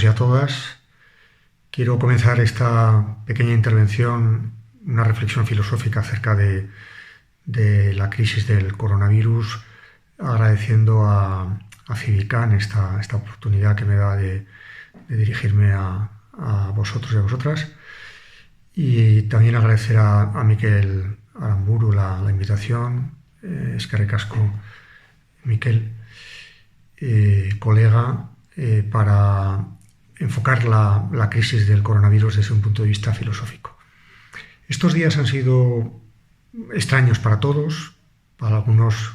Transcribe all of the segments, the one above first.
y a todas. Quiero comenzar esta pequeña intervención, una reflexión filosófica acerca de la crisis del coronavirus, agradeciendo a Civicán esta oportunidad que me da de dirigirme a vosotros y a vosotras. Y también agradecer a Miquel Aramburu la invitación. Eskerrik asko, Miquel, colega, para enfocar la crisis del coronavirus desde un punto de vista filosófico. Estos días han sido extraños para todos, para algunos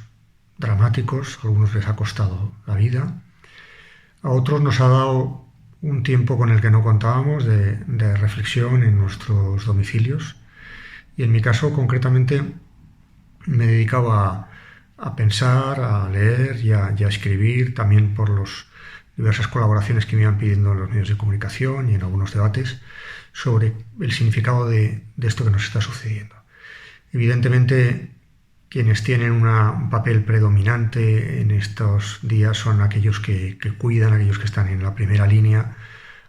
dramáticos, a algunos les ha costado la vida, a otros nos ha dado un tiempo con el que no contábamos de reflexión en nuestros domicilios, y en mi caso concretamente me dedicaba a pensar, a leer y a escribir, también por las diversas colaboraciones que me iban pidiendo en los medios de comunicación y en algunos debates sobre el significado de esto que nos está sucediendo. Evidentemente, quienes tienen un papel predominante en estos días son aquellos que cuidan, aquellos que están en la primera línea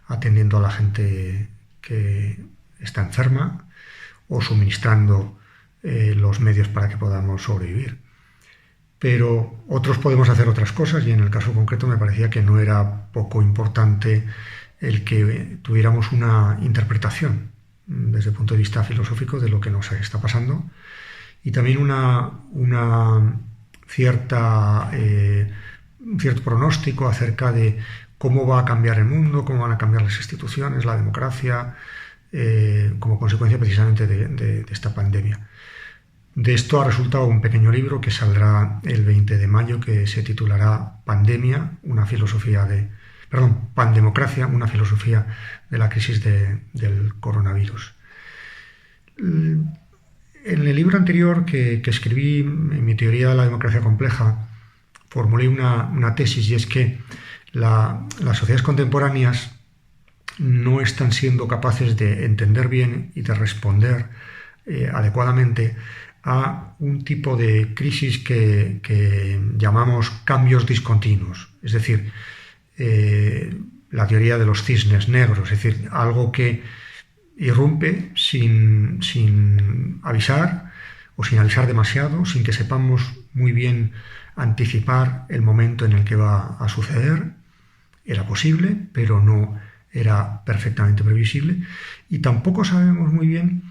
atendiendo a la gente que está enferma o suministrando los medios para que podamos sobrevivir. Pero otros podemos hacer otras cosas, y en el caso concreto me parecía que no era poco importante el que tuviéramos una interpretación desde el punto de vista filosófico de lo que nos está pasando, y también un cierto pronóstico acerca de cómo va a cambiar el mundo, cómo van a cambiar las instituciones, la democracia, como consecuencia precisamente de esta pandemia. De esto ha resultado un pequeño libro que saldrá el 20 de mayo, que se titulará Pandemocracia, una filosofía de la crisis del coronavirus. En el libro anterior que escribí, en mi teoría de la democracia compleja, formulé una tesis, y es que las sociedades contemporáneas no están siendo capaces de entender bien y de responder adecuadamente a un tipo de crisis que llamamos cambios discontinuos, es decir, la teoría de los cisnes negros, es decir, algo que irrumpe sin avisar o sin avisar demasiado, sin que sepamos muy bien anticipar el momento en el que va a suceder. Era posible, pero no era perfectamente previsible, y tampoco sabemos muy bien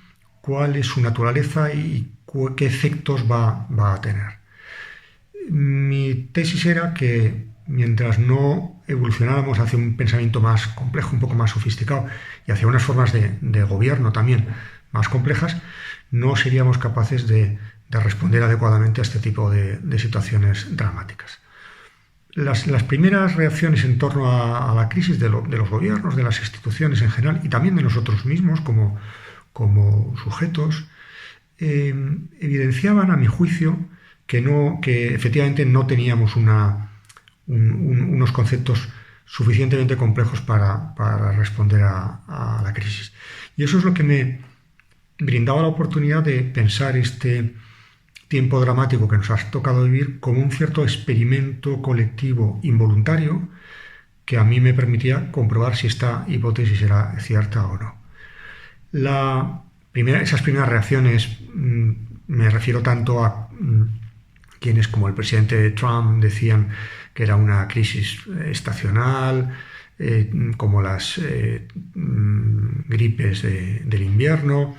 cuál es su naturaleza y qué efectos va a tener. Mi tesis era que mientras no evolucionáramos hacia un pensamiento más complejo, un poco más sofisticado, y hacia unas formas de gobierno también más complejas, no seríamos capaces de responder adecuadamente a este tipo de situaciones dramáticas. Las primeras reacciones en torno a la crisis de los gobiernos, de las instituciones en general, y también de nosotros mismos como sujetos, evidenciaban, a mi juicio, que efectivamente no teníamos unos conceptos suficientemente complejos para responder a la crisis. Y eso es lo que me brindaba la oportunidad de pensar este tiempo dramático que nos ha tocado vivir como un cierto experimento colectivo involuntario que a mí me permitía comprobar si esta hipótesis era cierta o no. Esas primeras reacciones, me refiero tanto a quienes como el presidente Trump decían que era una crisis estacional, como las gripes del invierno,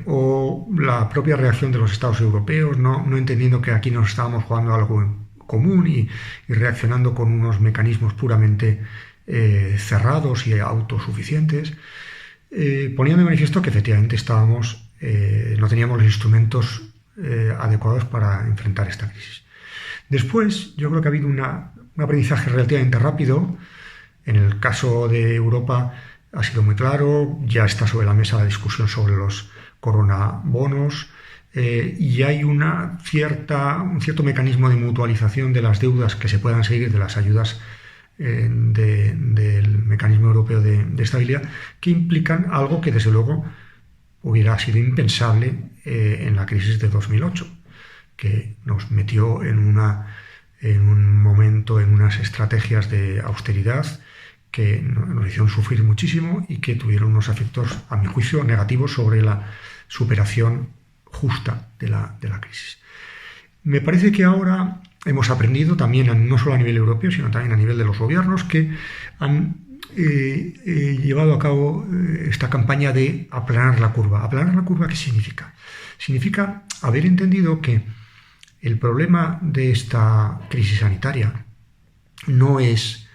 o la propia reacción de los Estados europeos, no entendiendo que aquí nos estábamos jugando algo en común y reaccionando con unos mecanismos puramente cerrados y autosuficientes, poniendo de manifiesto que efectivamente no teníamos los instrumentos adecuados para enfrentar esta crisis. Después, yo creo que ha habido un aprendizaje relativamente rápido. En el caso de Europa ha sido muy claro, ya está sobre la mesa la discusión sobre los coronabonos, y hay un cierto mecanismo de mutualización de las deudas que se puedan seguir de las ayudas del mecanismo europeo de estabilidad, que implican algo que desde luego hubiera sido impensable en la crisis de 2008, que nos metió en un momento, en unas estrategias de austeridad que nos hicieron sufrir muchísimo y que tuvieron unos efectos, a mi juicio, negativos sobre la superación justa de la crisis. Me parece que ahora hemos aprendido también, no solo a nivel europeo, sino también a nivel de los gobiernos, que han llevado a cabo esta campaña de aplanar la curva. ¿Aplanar la curva qué significa? Significa haber entendido que el problema de esta crisis sanitaria no es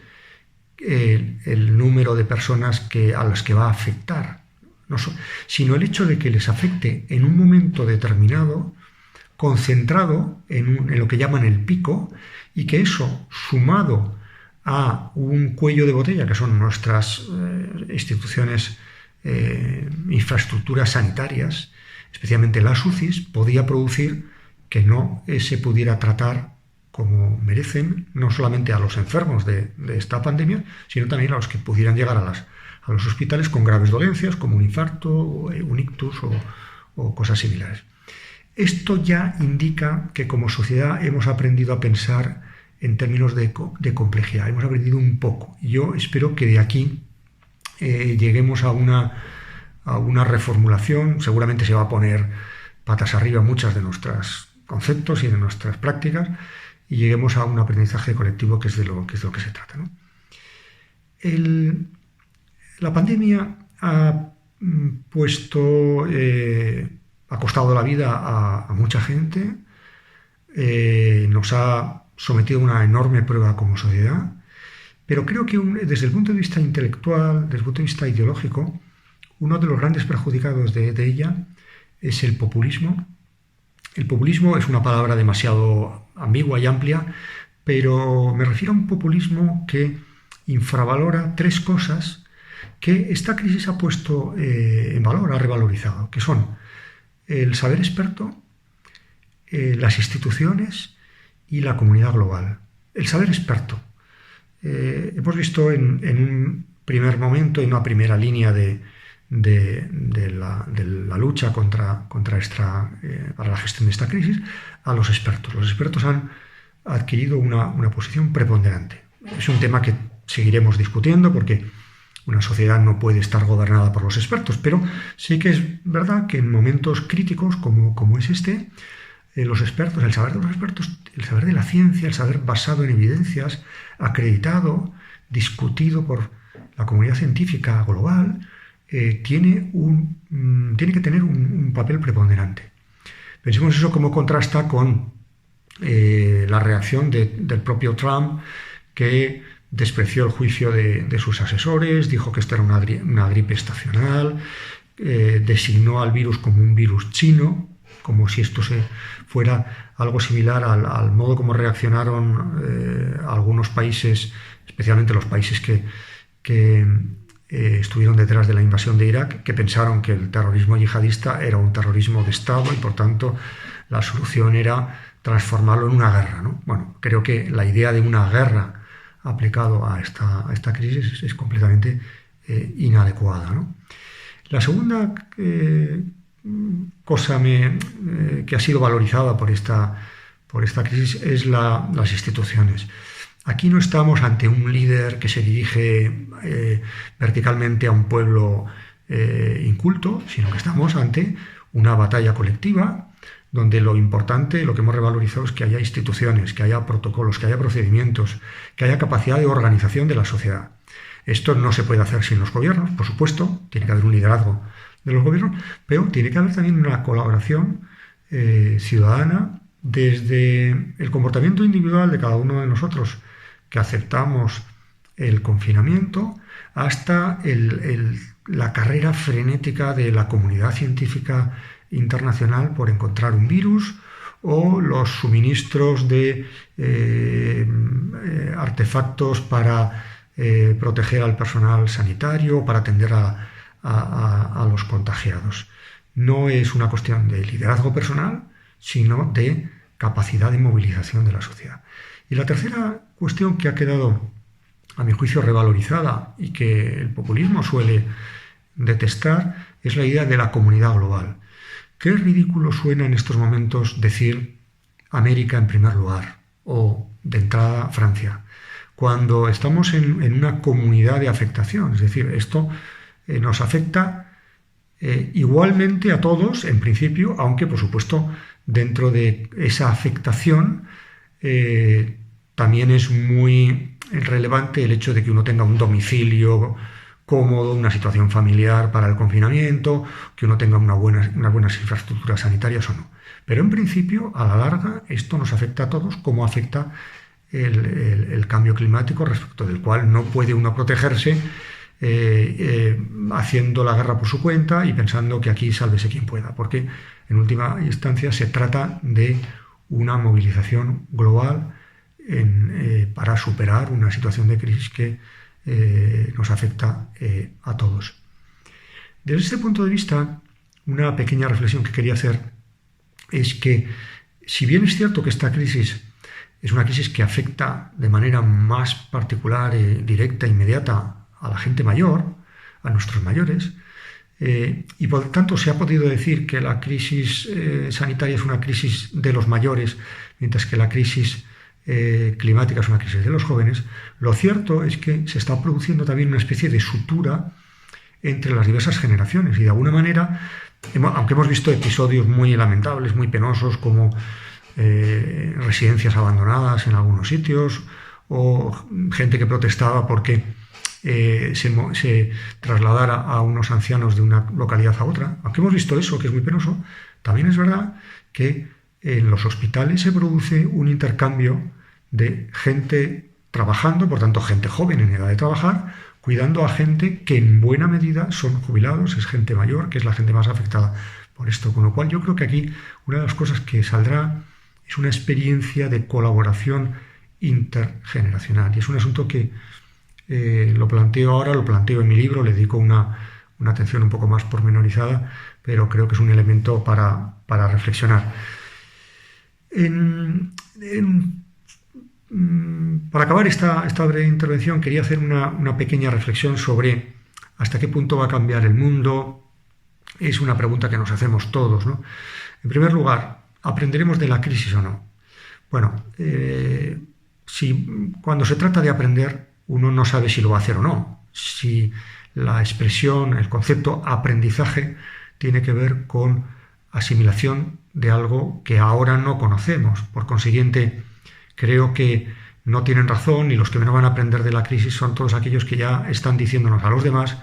el número de personas a las que va a afectar, sino el hecho de que les afecte en un momento determinado, concentrado en lo que llaman el pico, y que eso, sumado a un cuello de botella, que son nuestras instituciones, infraestructuras sanitarias, especialmente las UCIs, podía producir que no se pudiera tratar como merecen, no solamente a los enfermos de esta pandemia, sino también a los que pudieran llegar a los hospitales con graves dolencias, como un infarto, un ictus o cosas similares. Esto ya indica que como sociedad hemos aprendido a pensar en términos de complejidad, hemos aprendido un poco. Yo espero que de aquí lleguemos a una reformulación. Seguramente se va a poner patas arriba muchas de nuestros conceptos y de nuestras prácticas, y lleguemos a un aprendizaje colectivo, que es de lo que se trata, ¿no? La pandemia ha costado la vida a mucha gente, nos ha sometido a una enorme prueba como sociedad, pero creo que desde el punto de vista intelectual, desde el punto de vista ideológico, uno de los grandes perjudicados de ella es el populismo. El populismo es una palabra demasiado ambigua y amplia, pero me refiero a un populismo que infravalora tres cosas que esta crisis ha puesto en valor, ha revalorizado, que son el saber experto, las instituciones y la comunidad global. El saber experto. Hemos visto en un primer momento, en una primera línea de la lucha para la gestión de esta crisis, a los expertos. Los expertos han adquirido una posición preponderante. Es un tema que seguiremos discutiendo porque una sociedad no puede estar gobernada por los expertos, pero sí que es verdad que en momentos críticos como es este, los expertos, el saber de los expertos, el saber de la ciencia, el saber basado en evidencias, acreditado, discutido por la comunidad científica global, tiene que tener un papel preponderante. Pensemos eso como contrasta con la reacción del propio Trump, que despreció el juicio de sus asesores, dijo que esto era una gripe estacional, designó al virus como un virus chino, como si esto fuera algo similar al modo como reaccionaron algunos países, especialmente los países que estuvieron detrás de la invasión de Irak, que pensaron que el terrorismo yihadista era un terrorismo de Estado y por tanto la solución era transformarlo en una guerra, ¿no? Bueno, creo que la idea de una guerra aplicado a esta crisis es completamente inadecuada, ¿no? La segunda cosa que ha sido valorizada por esta crisis es las instituciones. Aquí no estamos ante un líder que se dirige verticalmente a un pueblo inculto, sino que estamos ante una batalla colectiva donde lo importante, lo que hemos revalorizado es que haya instituciones, que haya protocolos, que haya procedimientos, que haya capacidad de organización de la sociedad. Esto no se puede hacer sin los gobiernos, por supuesto, tiene que haber un liderazgo de los gobiernos, pero tiene que haber también una colaboración ciudadana desde el comportamiento individual de cada uno de nosotros, que aceptamos el confinamiento, hasta la carrera frenética de la comunidad científica internacional por encontrar un virus, o los suministros de artefactos para proteger al personal sanitario, para atender a los contagiados. No es una cuestión de liderazgo personal, sino de capacidad de movilización de la sociedad. Y la tercera cuestión que ha quedado, a mi juicio, revalorizada y que el populismo suele detestar es la idea de la comunidad global. Qué ridículo suena en estos momentos decir América en primer lugar o de entrada Francia, cuando estamos en una comunidad de afectación. Es decir, esto nos afecta igualmente a todos, en principio, aunque por supuesto dentro de esa afectación también es muy relevante el hecho de que uno tenga un domicilio cómodo, una situación familiar para el confinamiento, que unas buenas infraestructuras sanitarias o no. Pero en principio, a la larga, esto nos afecta a todos, como afecta el cambio climático, respecto del cual no puede uno protegerse haciendo la guerra por su cuenta y pensando que aquí sálvese quien pueda, porque en última instancia se trata de una movilización global para superar una situación de crisis que nos afecta a todos. Desde este punto de vista, una pequeña reflexión que quería hacer es que, si bien es cierto que esta crisis es una crisis que afecta de manera más particular, directa, inmediata a la gente mayor, a nuestros mayores, y por tanto se ha podido decir que la crisis sanitaria es una crisis de los mayores, mientras que la crisis climática es una crisis de los jóvenes. Lo cierto es que se está produciendo también una especie de sutura entre las diversas generaciones y de alguna manera, aunque hemos visto episodios muy lamentables, muy penosos, como residencias abandonadas en algunos sitios o gente que protestaba porque se trasladara a unos ancianos de una localidad a otra, aunque hemos visto eso, que es muy penoso, también es verdad que en los hospitales se produce un intercambio de gente trabajando, por tanto gente joven en edad de trabajar, cuidando a gente que en buena medida son jubilados, es gente mayor, que es la gente más afectada por esto. Con lo cual yo creo que aquí una de las cosas que saldrá es una experiencia de colaboración intergeneracional. Y es un asunto que lo planteo en mi libro, le dedico una atención un poco más pormenorizada, pero creo que es un elemento para reflexionar. Para acabar esta breve intervención, quería hacer una pequeña reflexión sobre hasta qué punto va a cambiar el mundo. Es una pregunta que nos hacemos todos, ¿no? En primer lugar, ¿aprenderemos de la crisis o no? Bueno, cuando se trata de aprender, uno no sabe si lo va a hacer o no. Si la expresión, el concepto aprendizaje tiene que ver con asimilación de algo que ahora no conocemos. Por consiguiente, creo que no tienen razón y los que menos van a aprender de la crisis son todos aquellos que ya están diciéndonos a los demás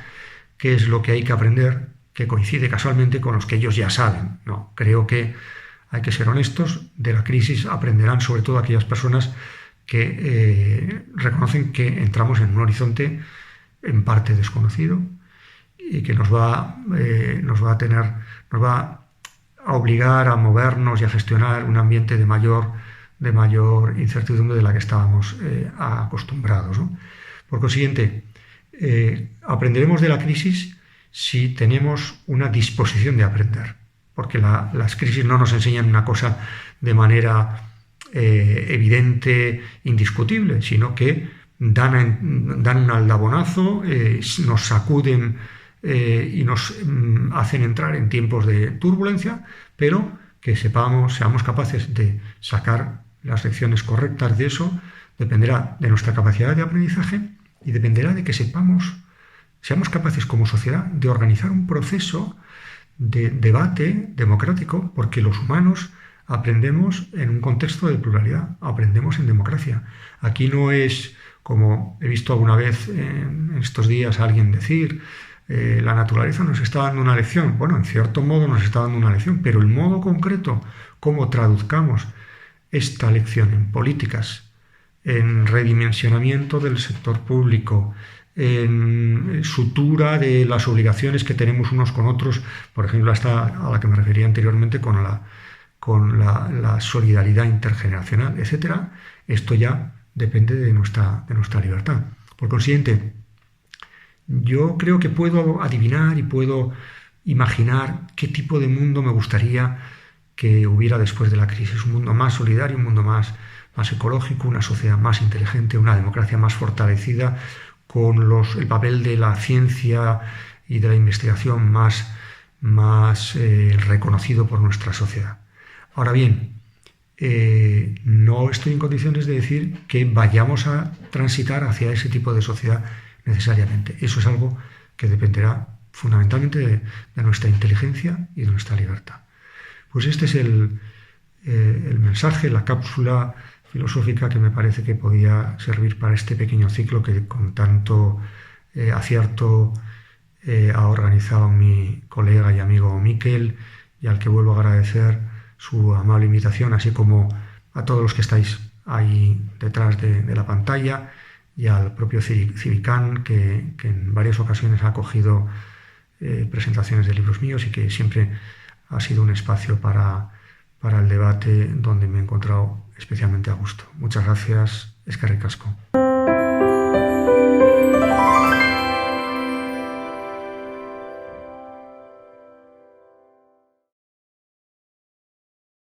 qué es lo que hay que aprender, que coincide casualmente con los que ellos ya saben. No, creo que hay que ser honestos. De la crisis aprenderán sobre todo aquellas personas que reconocen que entramos en un horizonte en parte desconocido y que nos va a obligar a movernos y a gestionar un ambiente de mayor incertidumbre de la que estábamos acostumbrados, ¿no? Por consiguiente, aprenderemos de la crisis si tenemos una disposición de aprender, porque las crisis no nos enseñan una cosa de manera evidente, indiscutible, sino que dan un aldabonazo, nos sacuden y nos hacen entrar en tiempos de turbulencia, pero que seamos capaces de sacar las lecciones correctas de eso. Dependerá de nuestra capacidad de aprendizaje y dependerá de que seamos capaces como sociedad de organizar un proceso de debate democrático, porque los humanos aprendemos en un contexto de pluralidad, aprendemos en democracia. Aquí no es, como he visto alguna vez en estos días a alguien decir, la naturaleza nos está dando una lección. Bueno, en cierto modo nos está dando una lección, pero el modo concreto, cómo traduzcamos esta lección en políticas, en redimensionamiento del sector público, en sutura de las obligaciones que tenemos unos con otros, por ejemplo, esta a la que me refería anteriormente con la solidaridad intergeneracional, etcétera. Esto ya depende de nuestra libertad. Por consiguiente, yo creo que puedo adivinar y puedo imaginar qué tipo de mundo me gustaría que hubiera después de la crisis. Un mundo más solidario, un mundo más ecológico, una sociedad más inteligente, una democracia más fortalecida, con el papel de la ciencia y de la investigación más reconocido por nuestra sociedad. Ahora bien, no estoy en condiciones de decir que vayamos a transitar hacia ese tipo de sociedad necesariamente. Eso es algo que dependerá fundamentalmente de nuestra inteligencia y de nuestra libertad. Pues este es el mensaje, la cápsula filosófica que me parece que podía servir para este pequeño ciclo que con tanto acierto ha organizado mi colega y amigo Miquel, y al que vuelvo a agradecer su amable invitación, así como a todos los que estáis ahí detrás de la pantalla, y al propio Civicán, que en varias ocasiones ha acogido presentaciones de libros míos y que siempre ha sido un espacio para el debate donde me he encontrado especialmente a gusto. Muchas gracias, eskerrik asko.